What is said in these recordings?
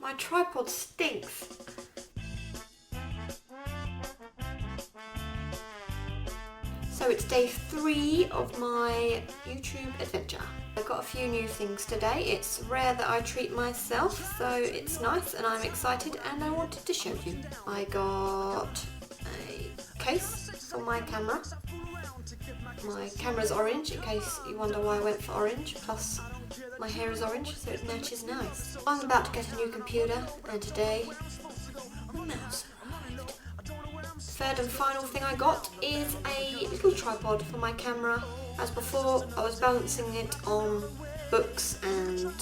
My tripod stinks. So it's day 3 of my YouTube adventure. I've got a few new things today. It's rare that I treat myself, so it's nice and I'm excited and I wanted to show you. I got a case for my camera. My camera's orange, in case you wonder why I went for orange, plus my hair is orange, so it matches nice. I'm about to get a new computer, and today the mouse arrived. Third and final thing I got is a little tripod for my camera. As before, I was balancing it on books and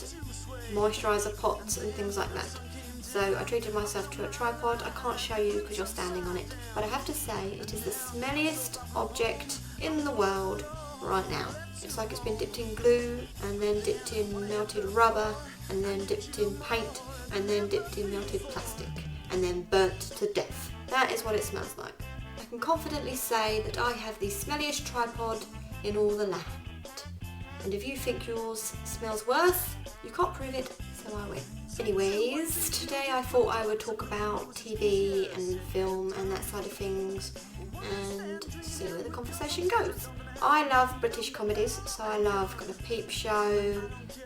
moisturiser pots and things like that. So I treated myself to a tripod. I can't show you because you're standing on it, but I have to say it is the smelliest object in the world right now. It's like it's been dipped in glue and then dipped in melted rubber and then dipped in paint and then dipped in melted plastic and then burnt to death. That is what it smells like. I can confidently say that I have the smelliest tripod in all the land. And if you think yours smells worse, you can't prove it, so I win. Anyways, today I thought I would talk about TV and film and that side of things and see where the conversation goes. I love British comedies, so I love kind of Peep Show,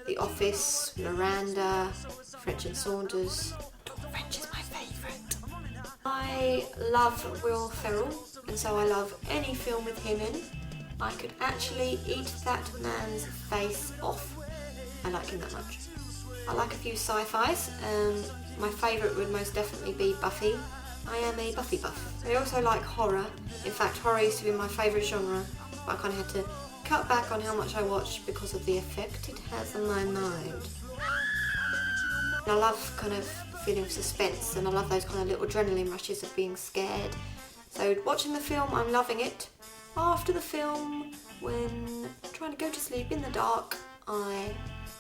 The Office, Miranda, French and Saunders. Dawn French is my favourite. I love Will Ferrell, and so I love any film with him in. I could actually eat that man's face off. I like him that much. I like a few sci-fis. My favourite would most definitely be Buffy. I am a Buffy buff. I also like horror. In fact, horror used to be my favourite genre, but I kind of had to cut back on how much I watched because of the effect it has on my mind. And I love kind of feeling of suspense, and I love those kind of little adrenaline rushes of being scared. So watching the film, I'm loving it. After the film, when trying to go to sleep in the dark, I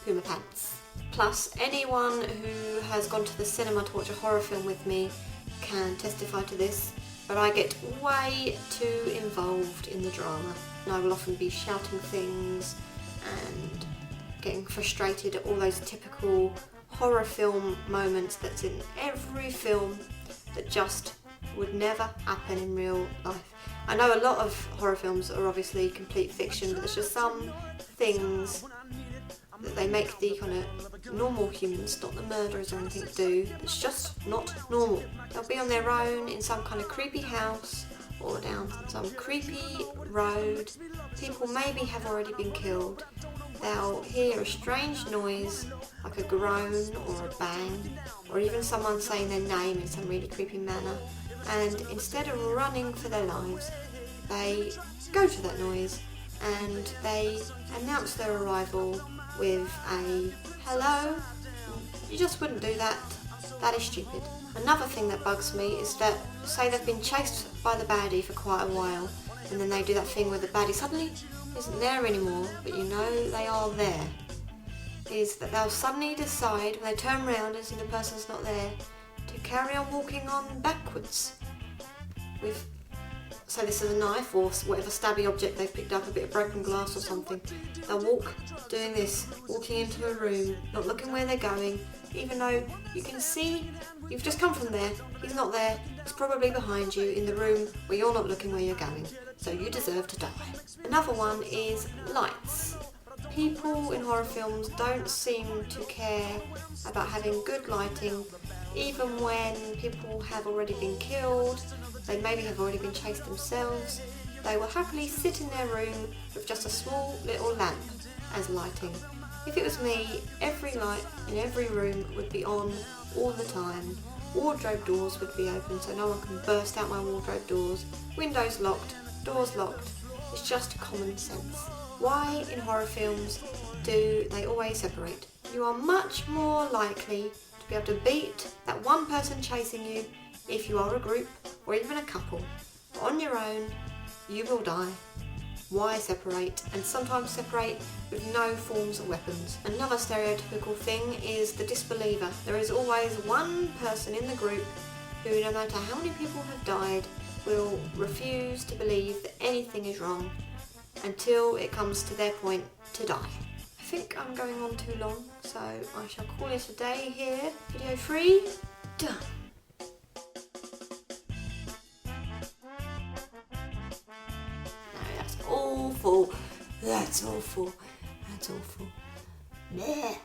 poo my pants. Plus, anyone who has gone to the cinema to watch a horror film with me can testify to this, but I get way too involved in the drama, and I will often be shouting things and getting frustrated at all those typical horror film moments that's in every film that just would never happen in real life. I know a lot of horror films are obviously complete fiction, but there's just some things that they make the kind of normal humans, not the murderers or anything, do. It's just not normal. They'll be on their own in some kind of creepy house or down some creepy road. People maybe have already been killed. They'll hear a strange noise, like a groan or a bang, or even someone saying their name in some really creepy manner. And instead of running for their lives, they go to that noise and they announce their arrival with a hello. You just wouldn't do that. That is stupid. Another thing that bugs me is that, say they've been chased by the baddie for quite a while, and then they do that thing where the baddie suddenly isn't there anymore, but you know they are there. Is that they'll suddenly decide, when they turn around and see the person's not there, to carry on walking on backwards with, so this is a knife or whatever stabby object they've picked up, a bit of broken glass or something. They'll walk doing this, walking into a room, not looking where they're going, even though you can see you've just come from there, he's not there, he's probably behind you in the room where you're not looking where you're going, so you deserve to die. Another one is lights. People in horror films don't seem to care about having good lighting, even when people have already been killed, they maybe have already been chased themselves. They will happily sit in their room with just a small little lamp as lighting. If it was me, every light in every room would be on all the time. Wardrobe doors would be open so no one can burst out my wardrobe doors. Windows locked, doors locked. It's just common sense. Why in horror films do they always separate? You are much more likely to be able to beat that one person chasing you if you are a group or even a couple. But on your own, you will die. Why separate? And sometimes separate with no forms of weapons. Another stereotypical thing is the disbeliever. There is always one person in the group who, no matter how many people have died, will refuse to believe that anything is wrong until it comes to their point to die. I think I'm going on too long. So I shall call it a day here. Video 3, done. No, that's awful. That's awful. That's awful. Blech.